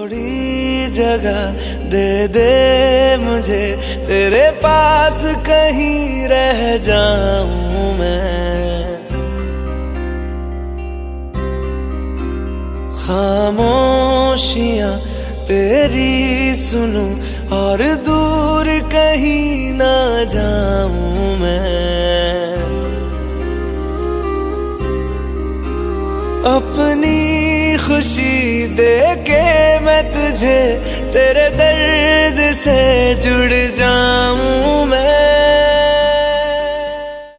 थोड़ी जगह दे दे मुझे, तेरे पास कहीं रह जाऊं मैं। खामोशियां तेरी सुनूं और दूर कहीं ना जाऊं मैं। अपनी खुशी दे के मैं तुझे तेरे दर्द से जुड़ जाऊं